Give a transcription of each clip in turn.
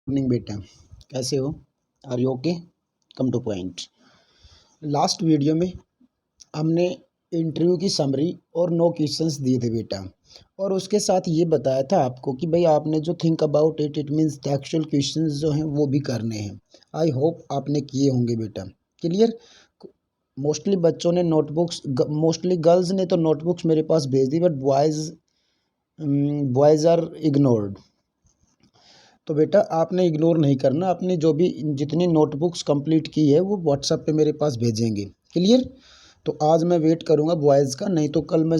Morning बेटा, कैसे हो? Are you okay? Come to point. Last video में हमने इंटरव्यू की समरी और 9 क्वेश्चंस दिए थे बेटा, और उसके साथ ये बताया था आपको कि भाई आपने जो think about it it means the actual questions जो हैं वो भी करने हैं। आई होप आपने किए होंगे बेटा। क्लियर? मोस्टली बच्चों ने नोटबुक्स, मोस्टली गर्ल्स ने तो नोटबुक्स मेरे पास भेज दी, बट बॉयज़ आर इग्नोर्ड। तो बेटा आपने इग्नोर नहीं करना, आपने जो भी जितनी नोटबुक्स कंप्लीट की है वो व्हाट्सएप पे मेरे पास भेजेंगे। क्लियर? तो आज मैं वेट करूँगा बॉयज़ का, नहीं तो कल मैं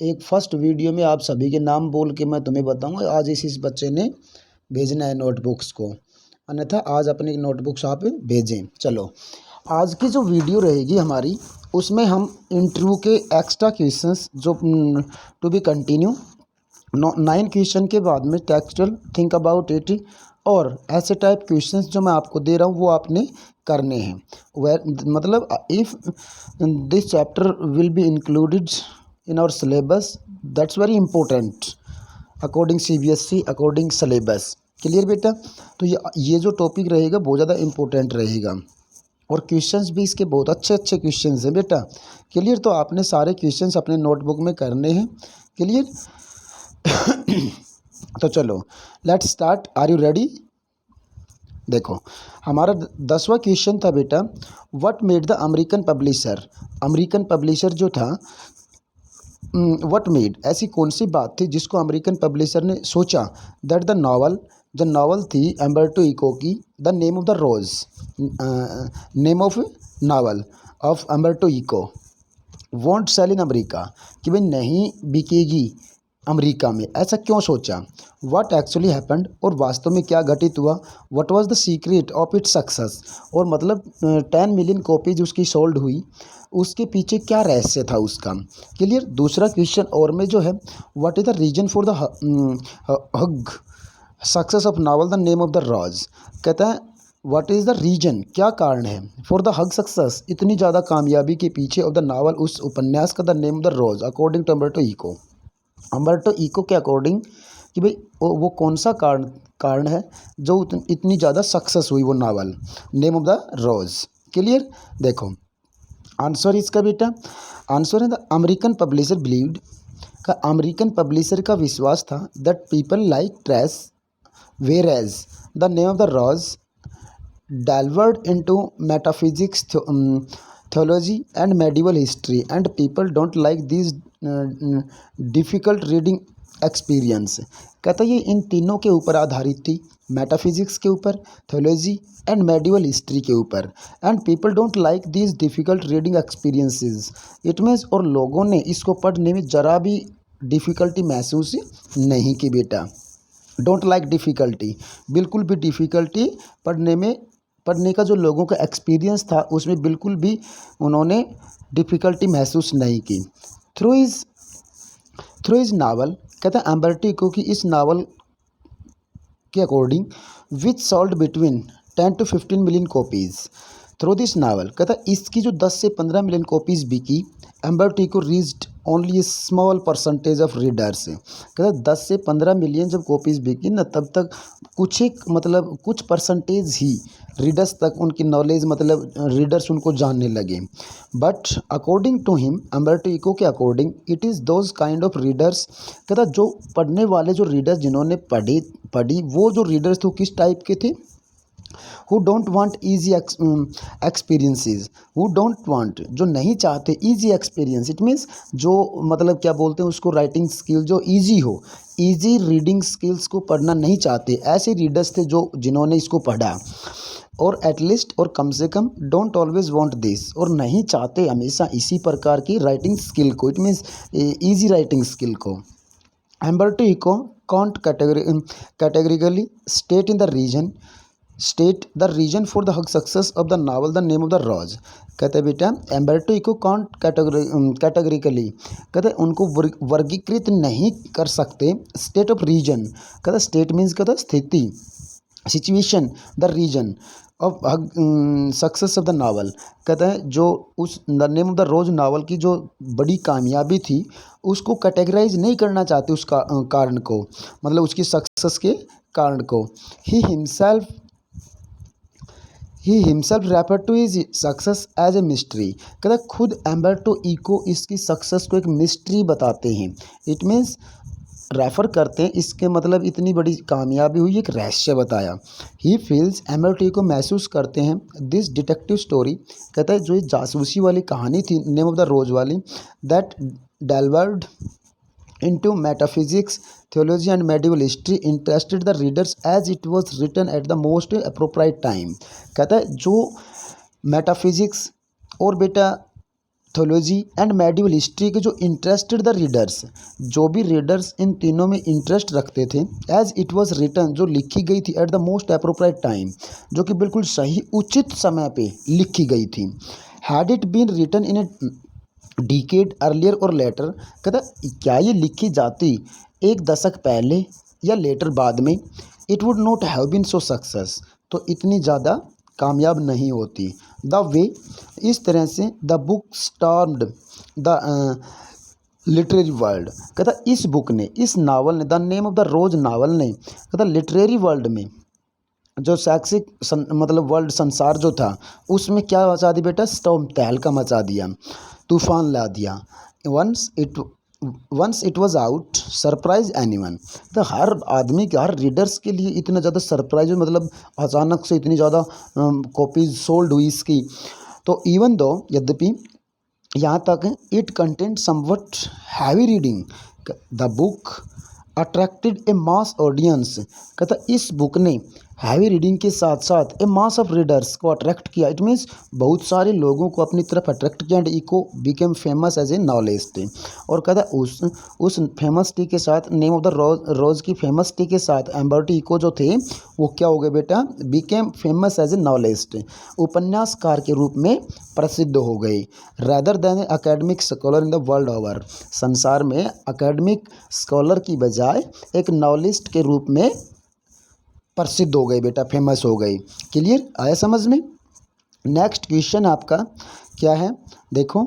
एक फर्स्ट वीडियो में आप सभी के नाम बोल के मैं तुम्हें बताऊँगा आज इस बच्चे ने भेजना है नोटबुक्स को, अन्यथा आज अपनी नोटबुक्स आप भेजें। चलो, आज की जो वीडियो रहेगी हमारी, उसमें हम इंटरव्यू के एक्स्ट्रा क्वेश्चंस जो टू बी कंटिन्यू 9 क्वेश्चन के बाद में टेक्सचुअल थिंक अबाउट इट और ऐसे टाइप क्वेश्चंस जो मैं आपको दे रहा हूँ वो आपने करने हैं। मतलब if this chapter will be included in our syllabus, that's very important according CBSE, according syllabus. Clear बेटा? तो ये जो टॉपिक रहेगा बहुत ज़्यादा इंपॉर्टेंट रहेगा, और क्वेश्चंस भी इसके बहुत अच्छे अच्छे क्वेश्चंस हैं बेटा। क्लियर? तो आपने सारे क्वेश्चंस अपने नोटबुक में करने हैं। क्लियर? तो चलो let's start. Are you ready? देखो, हमारा 10वां क्वेश्चन था बेटा, what made the American publisher. American publisher जो था, व्हाट मेड, ऐसी कौन सी बात थी जिसको अमेरिकन पब्लिशर ने सोचा दैट द नॉवल, जो नॉवल थी एम्बर्टो इको की, the name of the rose, name of novel of Umberto Eco won't sell in America, कि भाई नहीं बिकेगी अमेरिका में। ऐसा क्यों सोचा? व्हाट एक्चुअली हैपेंड, और वास्तव में क्या घटित हुआ? What was the secret of its success, और मतलब 10 मिलियन कॉपीज उसकी सोल्ड हुई, उसके पीछे क्या रहस्य था उसका। क्लियर? दूसरा क्वेश्चन और में जो है, what is the reason for the huge success of novel the name of the rose. कहता है व्हाट इज़ द रीजन, क्या कारण है फॉर द हग सक्सेस, इतनी ज़्यादा कामयाबी के पीछे ऑफ द नावल, उस उपन्यास का, the name of the rose according to Umberto Eco. Umberto Eco के अकॉर्डिंग कि भाई वो कौन सा कारण कारण है जो इतनी ज़्यादा सक्सेस हुई वो novel, name of the rose. Clear? देखो आंसर इसका बेटा, आंसर है द अमेरिकन पब्लिशर बिलीव्ड, का अमेरिकन पब्लिशर का विश्वास था that people like trace whereas the name of the rose delved into metaphysics, theology and medieval history, and people don't like these difficult reading experience। कहता है ये इन तीनों के ऊपर आधारित थी, मेटाफिजिक्स के ऊपर, थियोलॉजी एंड मेडिवल हिस्ट्री के ऊपर, and people don't like these difficult reading experiences. It means, और लोगों ने इसको पढ़ने में ज़रा भी डिफ़िकल्टी महसूस नहीं की बेटा। डोंट लाइक डिफ़िकल्टी, बिल्कुल भी डिफ़िकल्टी पढ़ने का जो लोगों का एक्सपीरियंस था उसमें बिल्कुल भी उन्होंने डिफ़िकल्टी महसूस नहीं की। थ्रू इज़ नावल, कहता है अम्बर्टो इको की इस नावल के according, which sold between 10 to 15 million copies. Through this novel, कहता है इसकी जो 10 से 15 मिलियन कॉपीज़ बिकी, Umberto Eco reached only a small percentage of readers. कहता है 10 से 15 मिलियन जब कॉपीज़ बिकी ना, तब तक कुछ एक मतलब कुछ परसेंटेज ही रीडर्स तक उनकी नॉलेज, मतलब रीडर्स उनको जानने लगे। But according to him, Umberto Eco के according, it is those kind of readers, कहता जो पढ़ने वाले जो रीडर्स जिन्होंने पढ़ी वो जो रीडर्स थे किस टाइप के थे? Who don't want easy experiences, who don't want, जो नहीं चाहते ईजी एक्सपीरियंस, इट मीन्स जो मतलब क्या बोलते हैं उसको, राइटिंग स्किल जो ईजी हो, ईजी रीडिंग स्किल्स को पढ़ना नहीं चाहते, ऐसे रीडर्स थे जो जिन्होंने इसको पढ़ा। और एटलीस्ट, और कम से कम, डोंट ऑलवेज वांट दिस, और नहीं चाहते हमेशा इसी प्रकार की राइटिंग स्किल को, it means easy writing skill को। एम्बर्टो eco can't categorically state the reason for the success of the novel the name of the rose। कहते हैं बेटा एम्बर्टो इको कांट कैटेगरिकली, कहते हैं उनको वर्गीकृत नहीं कर सकते स्टेट ऑफ रीजन। कहते स्टेट मीन्स कहता स्थिति, situation, the reason of success of the novel. कहते हैं जो उस the name of the rose novel की जो बड़ी कामयाबी थी उसको कैटेगराइज नहीं करना चाहते, उसका कारण को, मतलब उसकी सक्सेस के कांड को। He himself refer to his success as a mystery. कहता है खुद एम्बर्टो इको इसकी सक्सेस को एक मिस्ट्री बताते हैं। इट मीन्स रेफर करते हैं, इसके मतलब इतनी बड़ी कामयाबी हुई, एक रहस्य बताया। ही फील्स, एम्बर्टो इको महसूस करते हैं, दिस डिटेक्टिव स्टोरी, कहता है जो ये जासूसी वाली कहानी थी नेम ऑफ द रोज वाली, that डेल्वर्ड into metaphysics, theology and medieval history interested the readers as it was written at the most appropriate time। कहता है जो मेटाफिजिक्स और बेटा थियोलॉजी एंड मेडिवल हिस्ट्री के जो इंटरेस्टेड द रीडर्स, जो भी रीडर्स इन तीनों में इंटरेस्ट रखते थे, एज इट वाज रिटन, जो लिखी गई थी at the most appropriate time, जो कि बिल्कुल सही उचित समय पे लिखी गई थी। Had it been written in a decade earlier और लेटर, कहता क्या ये लिखी जाती एक दशक पहले या लेटर बाद में, it would not have been so success, तो इतनी ज़्यादा कामयाब नहीं होती। द वे, इस तरह से the book stormed the literary world, कहता इस बुक ने, इस नावल ने, the name of the rose novel ने, कहता लिटरेरी वर्ल्ड में, जो शैक्षिक मतलब वर्ल्ड संसार जो था उसमें क्या मचा दी बेटा, स्टॉर्म, तहलका मचा दिया, तूफान ला दिया। Once it was out surprise anyone, तो हर आदमी के, हर रीडर्स के लिए इतना ज़्यादा सरप्राइज, मतलब अचानक से इतनी ज़्यादा कॉपीज सोल्ड हुई इसकी। तो इवन दो, यद्यपि यहाँ तक it content somewhat heavy reading, the book attracted a mass audience, कहता इस बुक ने हैवी रीडिंग के साथ साथ ए मास ऑफ रीडर्स को अट्रैक्ट किया। इट मीन्स बहुत सारे लोगों को अपनी तरफ अट्रैक्ट किया। And Eco became famous as a novelist, और कहता उस फेमस टी के साथ, नेम ऑफ द रोज की फेमस टी के साथ एम्बर्टो इको जो थे वो क्या हो गए बेटा, became famous as a novelist, उपन्यासकार के रूप में प्रसिद्ध हो गए। Rather than academic scholar in the world over, संसार में एकेडमिक स्कॉलर की बजाय एक नॉलेजिस्ट के रूप में प्रसिद्ध हो गई बेटा, फेमस हो गई। क्लियर आया समझ में। नेक्स्ट क्वेश्चन आपका क्या है, देखो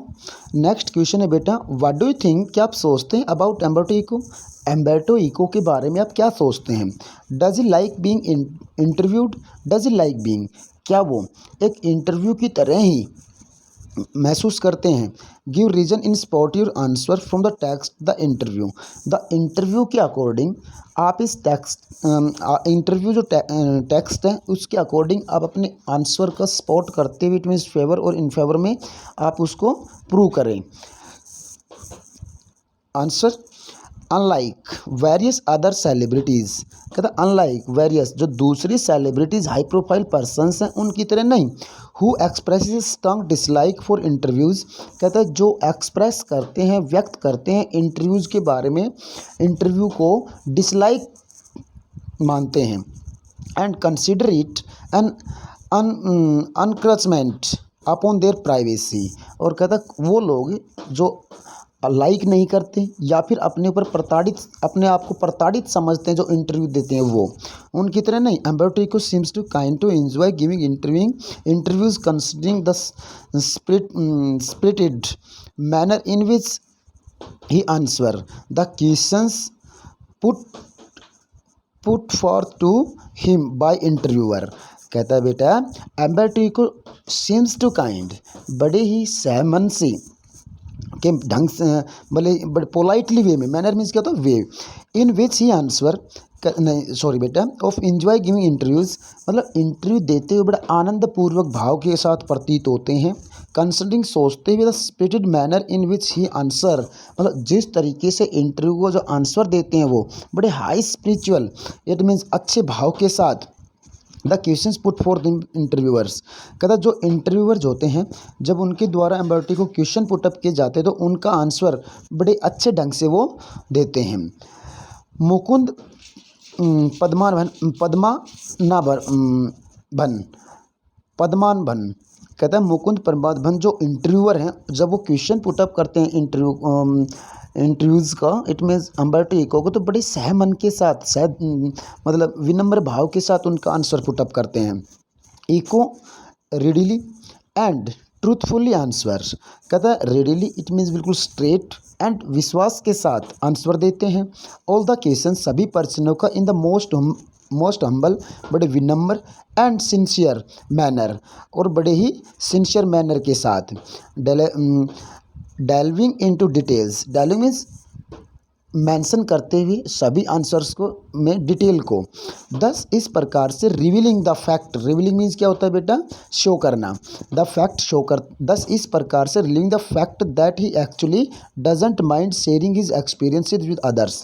नेक्स्ट क्वेश्चन है बेटा, व्हाट डू यू थिंक, क्या आप सोचते हैं अबाउट एम्बर्टो इको, एम्बर्टो इको के बारे में आप क्या सोचते हैं। Does he like being interviewed, does he like being, क्या वो एक इंटरव्यू की तरह ही महसूस करते हैं। Give reason in spot your answer from the text the interview, the interview के अकॉर्डिंग आप इस टेक्स्ट, इंटरव्यू जो टेक्स्ट है उसके अकॉर्डिंग आप अपने आंसर का स्पॉट करते हुए, इट मीन्स फेवर और इन फेवर में आप उसको प्रूव करें। Answer, unlike various other celebrities, कहता अनलाइक वेरियस, जो दूसरी सेलिब्रिटीज़ हाई प्रोफाइल पर्सनस हैं उनकी तरह नहीं। Who expresses strong dislike for interviews, कहता है जो एक्सप्रेस करते हैं, व्यक्त करते हैं इंटरव्यूज़ के बारे में, इंटरव्यू को डिसलाइक मानते हैं। And consider it an encroachment upon their privacy, और कहता वो लोग जो लाइक नहीं करते या फिर अपने ऊपर प्रताड़ित, अपने आप को प्रताड़ित समझते हैं जो इंटरव्यू देते हैं, वो उनकी तरह नहीं। Umberto Eco seems to kind to enjoy giving interviews considering the spirited manner in which he answer the questions put forth to him by interviewer, कहता है बेटा Umberto Eco seems to kind, बड़े ही सहमन से के ढंग से, बड़े पोलाइटली वे में, मैनर मीन्स क्या होता है वे, इन विच ही आंसर, नहीं सॉरी बेटा, ऑफ इंजॉय गिविंग इंटरव्यूज़, मतलब इंटरव्यू देते हुए बड़ा आनंदपूर्वक भाव के साथ प्रतीत होते हैं। कंसिडरिंग, सोचते हुए, the spirited manner in which he answer, मतलब जिस तरीके से इंटरव्यू को जो आंसर देते हैं वो बड़े हाई स्पिरिचुअल, इट मीन्स अच्छे भाव के साथ, the questions put for the interviewers, कहता जो इंटरव्यूअर्स होते हैं जब उनके द्वारा एम्बर्टो को क्वेश्चन पुटअप किए जाते हैं तो उनका आंसर बड़े अच्छे ढंग से वो देते हैं। मुकुंद पद्मानाभन, कहता है मुकुंद पद्मानाभन जो इंटरव्यूअर हैं, जब वो क्वेश्चन पुटअप करते हैं इंटरव्यूज़ का, इट मीन्स एम्बर्टो इको को, तो बड़े सहमन के साथ, मतलब विनम्र भाव के साथ उनका आंसर पुटअप करते हैं। Eco readily and truthfully answer, कहता है रेडिली इट मीन्स बिल्कुल स्ट्रेट, एंड विश्वास के साथ आंसर देते हैं। ऑल द क्वेश्चन, सभी प्रश्नों का, in the most most humble, बड़े विनम्र एंड सिंसियर मैनर, और बड़े ही सिंसियर मैनर के साथ। डेल्विंग इनटू डिटेल्स, डेल्विंग मीन्स मेंशन करते हुए सभी आंसर्स को में डिटेल को। दस इस प्रकार से revealing the fact, revealing means क्या होता है बेटा, शो करना, द फैक्ट शो कर, दस इस प्रकार से revealing the fact that he actually doesn't mind sharing his experiences with others.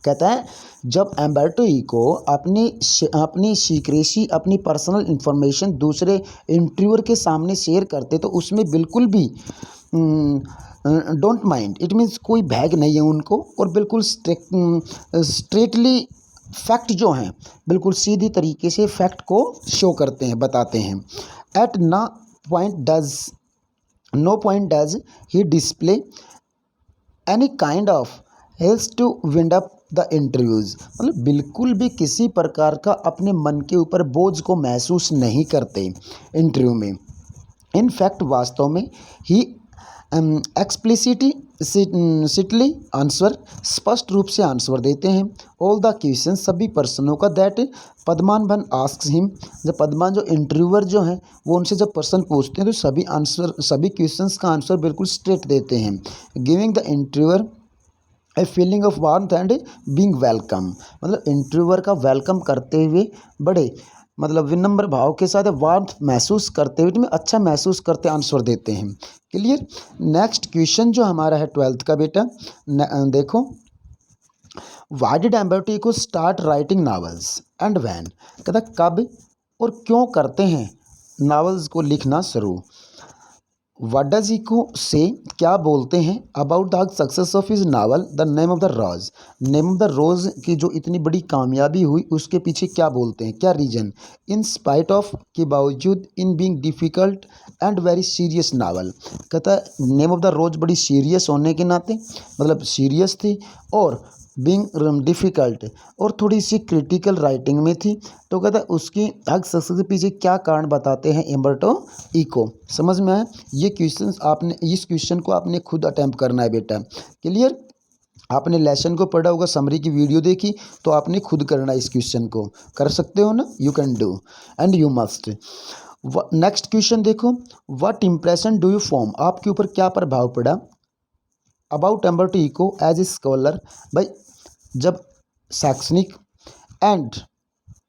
कहता है जब एम्बर्टो इको अपनी सीक्रेसी, अपनी पर्सनल इंफॉर्मेशन दूसरे इंटरव्यूअर के सामने शेयर करते तो उसमें बिल्कुल भी डोंट माइंड, इट मीन्स कोई भैग नहीं है उनको, और बिल्कुल स्ट्रेटली फैक्ट जो हैं बिल्कुल सीधी तरीके से फैक्ट को शो करते हैं, बताते हैं। At no point does he display any kind of hells to wind up the interviews, मतलब बिल्कुल भी किसी प्रकार का अपने मन के ऊपर बोझ को महसूस नहीं करते इंटरव्यू में। इन फैक्ट वास्तव में ही एक्सप्लिसिटली आंसर, स्पष्ट रूप से आंसर देते हैं। ऑल द क्वेश्चन, सभी प्रश्नों का, दैट पद्मान वन आस्क्स हिम, जब पद्मान जो इंटरव्यूअर जो हैं वो उनसे जब प्रश्न पूछते हैं तो सभी क्वेश्चंस का आंसर बिल्कुल स्ट्रेट देते हैं। Giving the interviewer a feeling of warmth and being welcome, मतलब इंटरव्यूअर का वेलकम करते हुए बड़े मतलब विनम्र भाव के साथ वार्मथ महसूस करते हुए, में अच्छा महसूस करते आंसर देते हैं। क्लियर। नेक्स्ट क्वेश्चन जो हमारा है 12th का बेटा, देखो, why did Umberto Eco start writing novels and when, कहता कब और क्यों करते हैं नावल्स को लिखना शुरू। व्हाट डज इको से, क्या बोलते हैं, about the success of his novel the name of the rose, name of the rose की जो इतनी बड़ी कामयाबी हुई उसके पीछे क्या बोलते हैं, क्या रीजन। इन स्पाइट ऑफ, के बावजूद, in being difficult and very serious novel, कहता है नेम ऑफ द रोज बड़ी सीरियस होने के नाते, मतलब सीरियस थी, और बीइंग डिफ़िकल्ट, और थोड़ी सी क्रिटिकल राइटिंग में थी, तो कहता है उसकी हक सक्सेस के पीछे क्या कारण बताते हैं एम्बर्टो इको। समझ में आया। ये क्वेश्चन आपने, इस क्वेश्चन को आपने खुद अटेम्प्ट करना है बेटा। क्लियर। आपने लेसन को पढ़ा होगा, समरी की वीडियो देखी, तो आपने खुद करना है इस क्वेश्चन को, कर सकते हो ना, you can do and you must. Next question देखो, what impression do you form, आपके ऊपर क्या प्रभाव पड़ा about Umberto Eco as a scholar, भाई जब शैक्षणिक and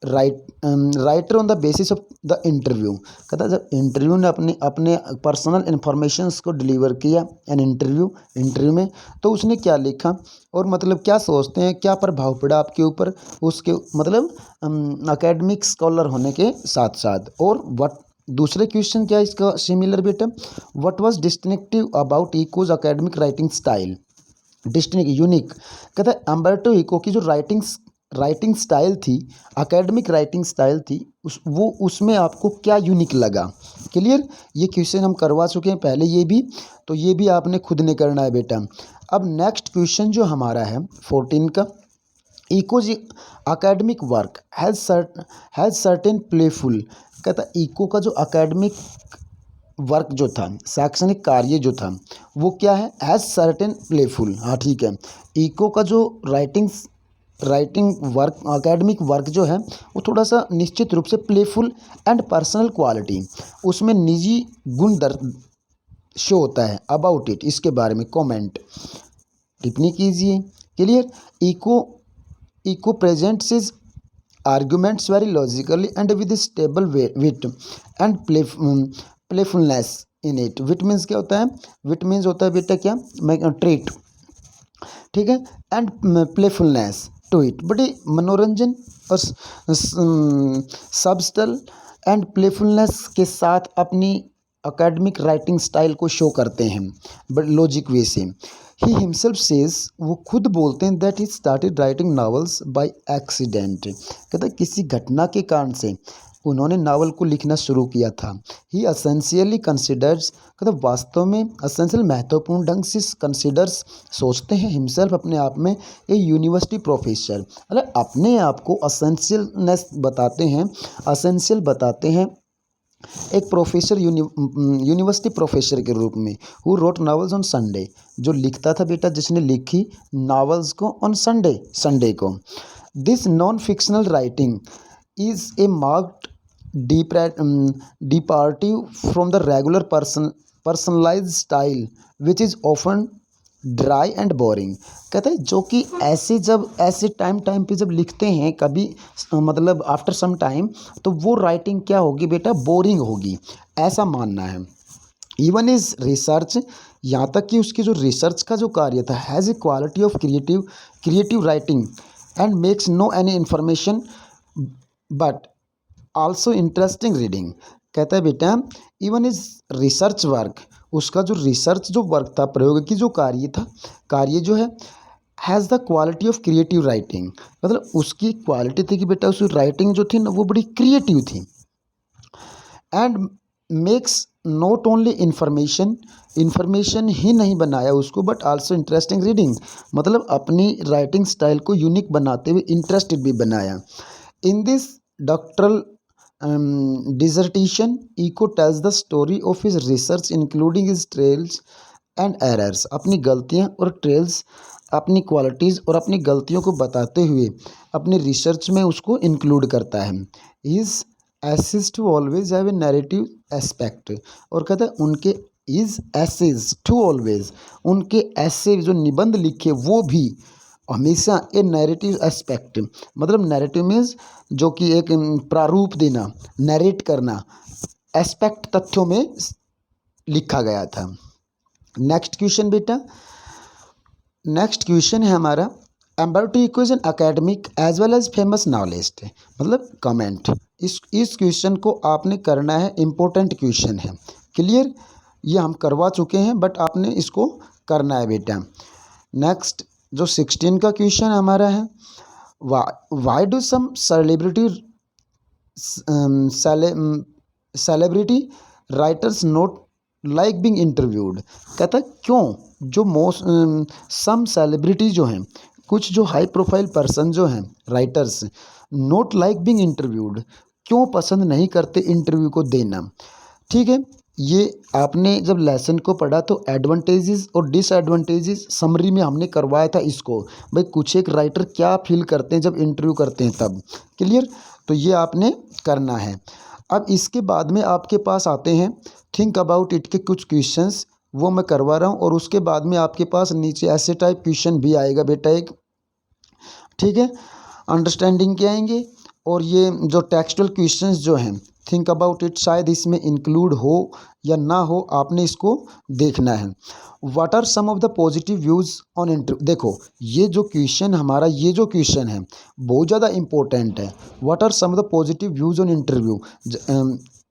writer on the basis of the interview, कहता जब इंटरव्यू ने अपने पर्सनल इंफॉर्मेशंस को डिलीवर किया एन इंटरव्यू में, तो उसने क्या लिखा और मतलब क्या सोचते हैं, क्या प्रभाव पड़ा आपके ऊपर उसके, मतलब एकेडमिक स्कॉलर होने के साथ साथ। और व्हाट, दूसरे क्वेश्चन क्या है इसका सिमिलर बेटा, what was distinctive about echoes academic writing style, distinct unique, कहता है एम्बर्टो इको की जो राइटिंग स्टाइल थी, एकेडमिक राइटिंग स्टाइल थी, उसमें आपको क्या यूनिक लगा। क्लियर। ये क्वेश्चन हम करवा चुके हैं पहले, ये भी, तो ये भी आपने खुद ने करना है बेटा। अब नेक्स्ट क्वेश्चन जो हमारा है 14 का, echoes academic work has certain playful, कहता इको का जो एकेडमिक वर्क जो था, शैक्षणिक कार्य जो था, वो क्या है, हैज़ सर्टेन प्लेफुल। हाँ ठीक है, इको का जो राइटिंग वर्क, एकेडमिक वर्क जो है वो थोड़ा सा निश्चित रूप से प्लेफुल एंड पर्सनल क्वालिटी, उसमें निजी गुण शो होता है। अबाउट इट, इसके बारे में कमेंट, टिप्पणी कीजिए। Clear. Eco presents is arguments very logically and with stable wit and playfulness in it. Wit means क्या होता है, विट मीन्स होता है बेटा क्या, ट्रेट, ठीक है, एंड प्लेफुलनेस टू इट, बड़े मनोरंजन और सबस्टल एंड प्लेफुलनेस के साथ अपनी एकेडमिक राइटिंग स्टाइल को शो करते हैं बट लॉजिक वे से। ही हिमसेल्फ सेज, वो खुद बोलते हैं, that he started writing novels by accident, कहते हैं किसी घटना के कारण से उन्होंने नावल को लिखना शुरू किया था। ही असेंशियली कंसिडर्स, कहते वास्तव में असेंशियल महत्वपूर्ण ढंग से कंसिडर्स, सोचते हैं, हिमसेल्फ अपने आप में, ए यूनिवर्सिटी प्रोफेसर, मतलब अपने आप को असेंशियलनेस बताते हैं, असेंशियल बताते हैं एक प्रोफेसर, यूनिवर्सिटी प्रोफेसर के रूप में। Who wrote novels on Sunday, जो लिखता था बेटा, जिसने लिखी नावल्स को ऑन संडे को। This non fictional writing is a marked departure from the regular personalized style which is often dry and boring. कहता है जो कि ऐसे टाइम पे जब लिखते हैं कभी मतलब आफ्टर सम टाइम, तो वो राइटिंग क्या होगी बेटा, बोरिंग होगी, ऐसा मानना है। इवन इज रिसर्च, यहाँ तक कि उसकी जो रिसर्च का जो कार्य था, has a quality of creative writing and makes no any information but also interesting reading. कहता है बेटा इवन इज रिसर्च वर्क, उसका जो रिसर्च जो वर्क था, प्रयोग की जो कार्य जो है, has the quality of creative writing, मतलब उसकी क्वालिटी थी कि बेटा उसकी राइटिंग जो थी ना वो बड़ी क्रिएटिव थी। And makes not only information ही नहीं बनाया उसको, बट आल्सो इंटरेस्टिंग रीडिंग, मतलब अपनी राइटिंग स्टाइल को यूनिक बनाते हुए इंटरेस्टेड भी बनाया। In this doctoral dissertation Eco tells the story of his research including his trials and errors. अपनी गलतियां और ट्रेल्स, अपनी क्वालिटीज़ और अपनी गलतियों को बताते हुए अपनी रिसर्च में उसको इंक्लूड करता है। His essays too always have a narrative aspect, और कहता है उनके इज एसेज टू ऑलवेज, उनके ऐसे जो निबंध लिखे वो भी हमेशा ए नैरेटिव एस्पेक्ट, मतलब नैरेटिव मीन्स जो कि एक प्रारूप देना, नैरेट करना, एस्पेक्ट तथ्यों में लिखा गया था। नेक्स्ट क्वेश्चन बेटा, नेक्स्ट क्वेश्चन है हमारा, Umberto equation academic as well as famous knowledge, मतलब कमेंट। इस क्वेश्चन को आपने करना है, इम्पोर्टेंट क्वेश्चन है, क्लियर, ये हम करवा चुके हैं बट आपने इसको करना है बेटा। नेक्स्ट जो 16 का क्वेश्चन हमारा है, why do some celebrity writers not like being interviewed. कहता है क्यों जो सम सेलिब्रिटी जो हैं, कुछ जो हाई प्रोफाइल पर्सन जो हैं writers, not like being interviewed, क्यों पसंद नहीं करते इंटरव्यू को देना। ठीक है, ये आपने जब लेसन को पढ़ा तो एडवांटेजेस और डिसएडवांटेजेस समरी में हमने करवाया था इसको, भाई कुछ एक राइटर क्या फील करते हैं जब इंटरव्यू करते हैं तब, क्लियर, तो ये आपने करना है। अब इसके बाद में आपके पास आते हैं थिंक अबाउट इट के कुछ क्वेश्चंस, वो मैं करवा रहा हूँ, और उसके बाद में आपके पास नीचे ऐसे टाइप क्वेश्चन भी आएगा बेटा एक, ठीक है, अंडरस्टैंडिंग के आएंगे, और ये जो टेक्सचुअल क्वेश्चंस जो हैं थिंक अबाउट इट शायद इसमें इंक्लूड हो या ना हो, आपने इसको देखना है। What are some of the positive views on interview. देखो ये जो क्वेश्चन हमारा, ये जो क्वेश्चन है बहुत ज़्यादा इंपॉर्टेंट है। What are some of the positive views on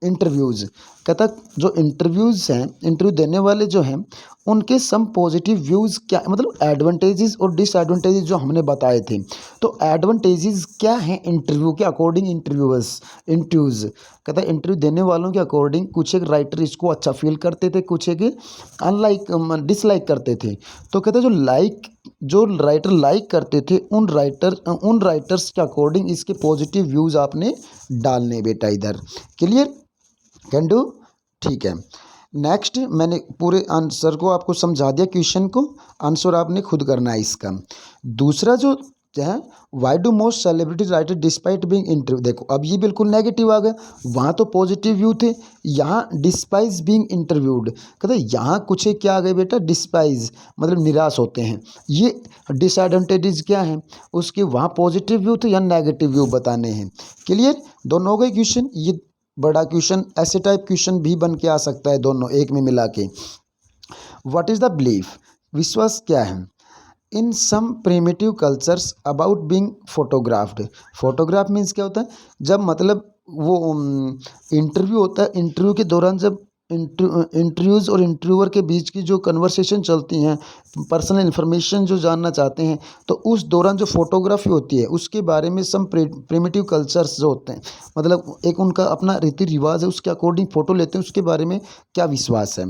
interviews. कहता जो इंटरव्यूज़ हैं, इंटरव्यू देने वाले जो हैं, उनके सम पॉजिटिव व्यूज़ क्या, मतलब एडवांटेजेस और डिसएडवांटेजेस जो हमने बताए थे। तो एडवांटेजेस क्या हैं इंटरव्यू के अकॉर्डिंग, इंटरव्यूज़ कहता है इंटरव्यू देने वालों के अकॉर्डिंग कुछ एक राइटर इसको अच्छा फील करते थे, कुछ एक डिसलाइक करते थे। तो कहते जो राइटर लाइक करते थे उन राइटर्स के अकॉर्डिंग इसके पॉजिटिव व्यूज़ आपने डालने बेटा इधर, क्लियर, कैन डू, ठीक है। नेक्स्ट मैंने पूरे आंसर को आपको समझा दिया, क्वेश्चन को आंसर आपने खुद करना है इसका। दूसरा जो है, why do most celebrity writer despite being interview. देखो अब ये बिल्कुल नेगेटिव आ गया, वहाँ तो पॉजिटिव व्यू थे, यहाँ डिस्पाइज बीइंग इंटरव्यूड। कहते यहाँ कुछ है क्या आ गए बेटा, डिस्पाइज मतलब निराश होते हैं। ये डिसएडवांटेजेस क्या हैं उसके, वहाँ पॉजिटिव व्यू थे या नेगेटिव व्यू बताने हैं, क्लियर, दोनों हो गए क्वेश्चन। ये बड़ा क्वेश्चन, ऐसे टाइप क्वेश्चन भी बन के आ सकता है दोनों एक में मिला के। व्हाट इज़ द बिलीफ, विश्वास क्या है, in some primitive cultures about being photographed. Photograph means क्या होता है, जब मतलब वो इंटरव्यू होता है, इंटरव्यू के दौरान जब इंटरव्यूज़ और इंटरव्यूअर के बीच की जो कन्वर्सेशन चलती हैं, पर्सनल इन्फॉर्मेशन जो जानना चाहते हैं, तो उस दौरान जो फोटोग्राफी होती है उसके बारे में सम प्रिमिटिव कल्चर्स जो होते हैं, मतलब एक उनका अपना रीति रिवाज है, उसके अकॉर्डिंग फ़ोटो लेते हैं, उसके बारे में क्या विश्वास है,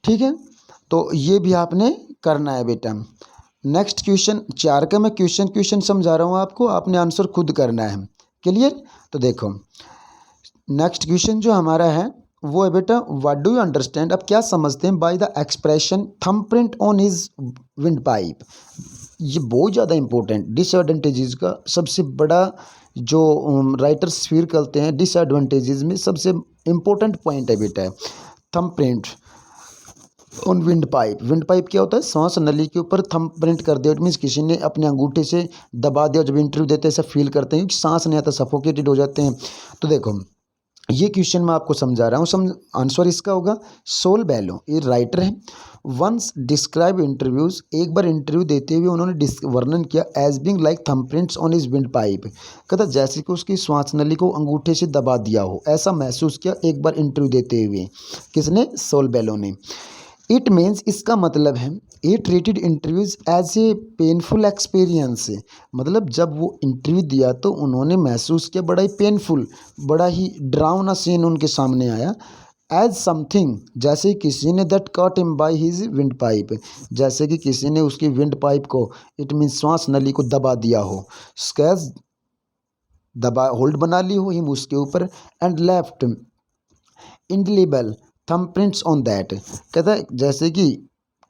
ठीक है। तो ये भी आपने करना है बेटा। नेक्स्ट क्वेश्चन 4 का मैं क्वेश्चन समझा रहा हूँ आपको, आपने आंसर खुद करना है, क्लियर। तो देखो नेक्स्ट क्वेश्चन जो हमारा है वो है बेटा, व्हाट डू यू अंडरस्टैंड, अब क्या समझते हैं by the expression thumbprint on his wind pipe. ये बहुत ज़्यादा इम्पोर्टेंट डिसएडवांटेजेस का सबसे बड़ा जो राइटर्स फील करते हैं, डिसएडवांटेजेस में सबसे इम्पोर्टेंट पॉइंट है बेटा thumb print on wind pipe. Wind pipe क्या होता है, सांस नली के ऊपर थंब प्रिंट कर दिया, इट मीन्स किसी ने अपने अंगूठे से दबा दिया। जब इंटरव्यू देते हैं ऐसा फील करते हैं कि सांस नहीं आता, सफोकेटेड हो जाते हैं। तो देखो ये क्वेश्चन मैं आपको समझा रहा हूँ, आंसर इसका होगा सोल बेलो, ये राइटर है। वंस डिस्क्राइब इंटरव्यूज, एक बार इंटरव्यू देते हुए उन्होंने वर्णन किया as being like thumb prints on his windpipe, कहता जैसे कि उसकी श्वास नली को अंगूठे से दबा दिया हो, ऐसा महसूस किया एक बार इंटरव्यू देते हुए। किसने, सोल बेलो ने। इट मीन्स, इसका मतलब है a treated interviews as a painful experience, मतलब जब वो इंटरव्यू दिया तो उन्होंने महसूस किया बड़ा ही पेनफुल, बड़ा ही डरावना सीन उनके सामने आया। एज समथिंग, जैसे किसी ने that cot him by his wind pipe, जैसे कि किसी ने उसकी विंड पाइप को, इट मीन्स श्वास नली को दबा दिया हो, स्कैज दबा होल्ड बना ली हो हिम उसके ऊपर, and left indelible thumb prints on that, कहता है जैसे कि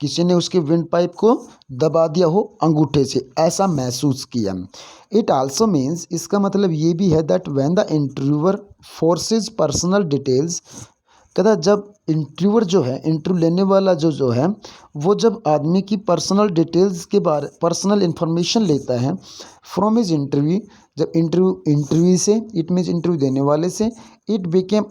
किसी ने उसके विंड पाइप को दबा दिया हो अंगूठे से, ऐसा महसूस किया। इट आल्सो मीन्स, इसका मतलब ये भी है that when the interviewer forces personal details, कहता है जब इंटरव्यूअर जो है, इंटरव्यू लेने वाला जो है वो जब आदमी की पर्सनल डिटेल्स के बारे, पर्सनल इन्फॉर्मेशन लेता है फ्रॉम हिज इंटरव्यू, जब इंटरव्यू से, इट मीन्स इंटरव्यू देने वाले से, it became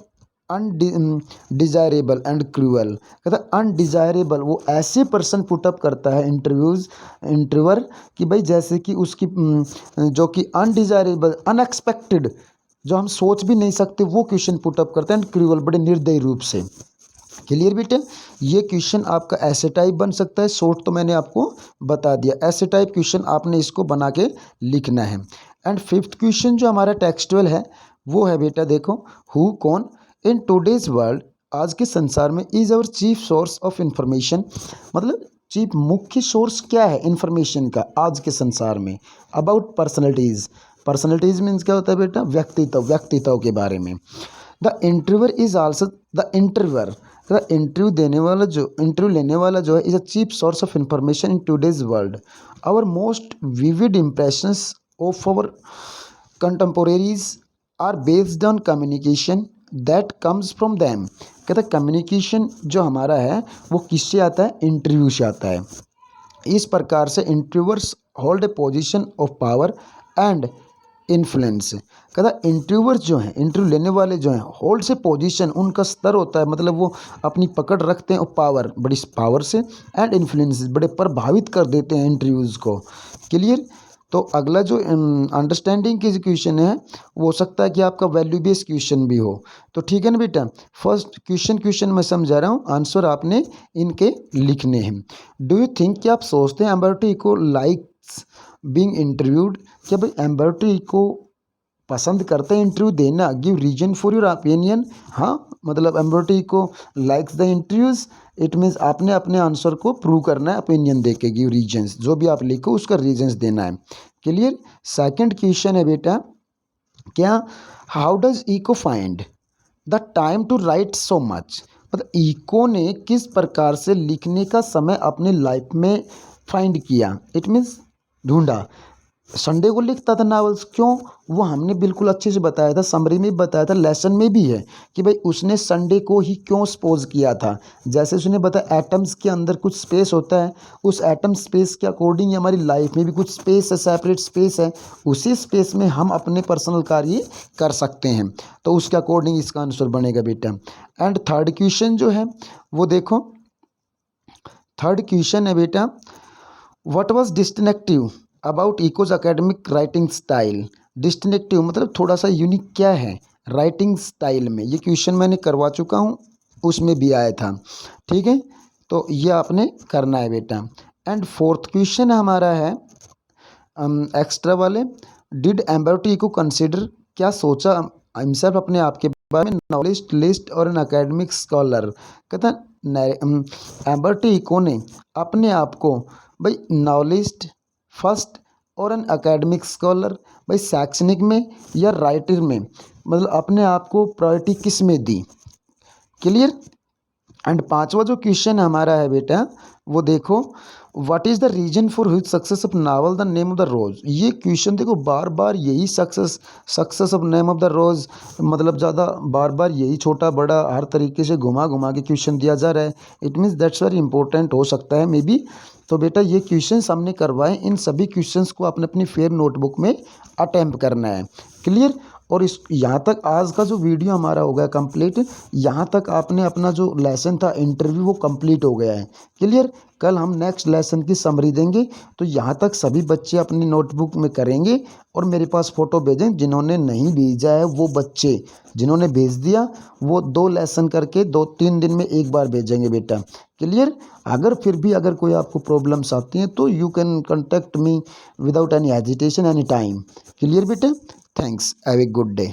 undesirable and cruel, कहता अनडिजायरेबल, वो ऐसे पर्सन पुटअप करता है इंटरव्यूअर कि भाई जैसे कि उसकी जो कि अनडिजायरेबल, अनएक्सपेक्टेड, जो हम सोच भी नहीं सकते वो क्वेश्चन पुटअप करते हैं, एंड क्रूअल, बड़े निर्दयी रूप से। क्लियर बेटे, ये क्वेश्चन आपका ऐसे टाइप बन सकता है, शॉर्ट तो मैंने आपको बता दिया, ऐसे टाइप क्वेश्चन आपने इसको बना के लिखना है। एंड फिफ्थ क्वेश्चन जो हमारा टेक्सचुअल है वो है बेटा देखो, हु, कौन, इन टूडेज वर्ल्ड, आज के संसार में, is our chief source of information, मतलब चीफ, मुख्य सोर्स क्या है इंफॉर्मेशन का आज के संसार में, अबाउट पर्सनैलिटीज। पर्सनैलिटीज मीन्स क्या होता है बेटा, व्यक्तित्व के बारे में। The interviewer is also, the interviewer, interview लेने वाला जो है, is a cheap source of information in today's world. Our most vivid impressions of our contemporaries are based on communication that comes from them, कहते हैं communication जो हमारा है वो किससे आता है, इंटरव्यू से आता है। इस प्रकार से interviewers hold a position of power and influence, कहता इंटरव्यूअर्स जो हैं, इंटरव्यू लेने वाले जो हैं, होल्ड से पोजीशन, उनका स्तर होता है, मतलब वो अपनी पकड़ रखते हैं, और पावर, बड़ी पावर से, एंड इन्फ्लुएंस, बड़े प्रभावित कर देते हैं इंटरव्यूज़ को। क्लियर। तो अगला जो अंडरस्टैंडिंग की क्वेश्चन है वो हो सकता है कि आपका वैल्यू बेस्ड क्वेश्चन भी हो, तो ठीक है ना बेटा। फर्स्ट क्वेश्चन मैं समझा रहा हूँ, आंसर आपने इनके लिखने हैं। डू यू थिंक, क्या आप सोचते हैं Umberto Eco likes being interviewed, क्या भाई एम्बर्टो इको पसंद करते हैं इंटरव्यू देना, give reason for your opinion, हाँ, मतलब Umberto Eco likes the interviews, it means आपने अपने आंसर को प्रूव करना है ओपिनियन दे के, गिव रीजन्स, जो भी आप लिखो उसका रीजन्स देना है। क्लियर। सेकंड क्वेश्चन है बेटा क्या, how does Eco find the time to write so much, मतलब इको ने किस प्रकार से लिखने का समय अपने लाइफ में फाइंड किया, इट मीन्स ढूंढा। संडे को लिखता था नावल्स, क्यों, वो हमने बिल्कुल अच्छे से बताया था, समरी में भी बताया था, लेसन में भी है कि भाई उसने संडे को ही क्यों सपोज किया था। जैसे उसने बताया एटम्स के अंदर कुछ स्पेस होता है, उस एटम स्पेस के अकॉर्डिंग हमारी लाइफ में भी कुछ स्पेस है, सेपरेट स्पेस है, उसी स्पेस में हम अपने पर्सनल कार्य कर सकते हैं, तो उसके अकॉर्डिंग इसका आंसर बनेगा बेटा। एंड थर्ड क्वेश्चन जो है वो देखो, थर्ड क्वेश्चन है बेटा, what was distinctive about echoes academic writing style. Distinctive मतलब थोड़ा सा यूनिक क्या है राइटिंग स्टाइल में, ये क्वेश्चन मैंने करवा चुका हूँ, उसमें भी आया था, ठीक है, तो ये आपने करना है बेटा। एंड फोर्थ क्वेश्चन हमारा है एक्स्ट्रा वाले, डिड एम्बर्टो इको कंसिडर, क्या सोचा हिमसेल्फ अपने आप के बारे में, नॉलेज लिस्ट और एन एकेडमिक स्कॉलर, कहता एम्बर्टो इको ने अपने आप को भाई नॉलेज फर्स्ट और एन एकेडमिक स्कॉलर, भाई शैक्षणिक में या राइटर में, मतलब अपने आप को प्रायोरिटी किस में दी। क्लियर। एंड पांचवा जो क्वेश्चन हमारा है बेटा वो देखो, what is the reason for whose success of novel the name of the rose. ये क्वेश्चन देखो बार बार यही success of name of the rose, मतलब ज़्यादा बार बार यही छोटा बड़ा हर तरीके से घुमा घुमा के क्वेश्चन दिया जा रहा है। It means that's very important हो सकता है मे बी। तो बेटा ये क्वेश्चन हमने करवाए, इन सभी क्वेश्चंस को अपने अपनी फेयर नोटबुक में अटेम्प्ट करना है। क्लियर। और इस यहाँ तक आज का जो वीडियो हमारा हो गया कंप्लीट, यहाँ तक आपने अपना जो लेसन था इंटरव्यू वो कंप्लीट हो गया है। क्लियर। कल हम नेक्स्ट लेसन की समरी देंगे, तो यहाँ तक सभी बच्चे अपनी नोटबुक में करेंगे और मेरे पास फ़ोटो भेजें। जिन्होंने नहीं भेजा है वो बच्चे, जिन्होंने भेज दिया वो 2 लेसन करके 2-3 दिन में एक बार भेजेंगे बेटा। क्लियर। अगर फिर भी अगर कोई आपको प्रॉब्लम्स आती हैं तो you can contact me without any hesitation any time. Clear बेटा। Thanks. Have a good day.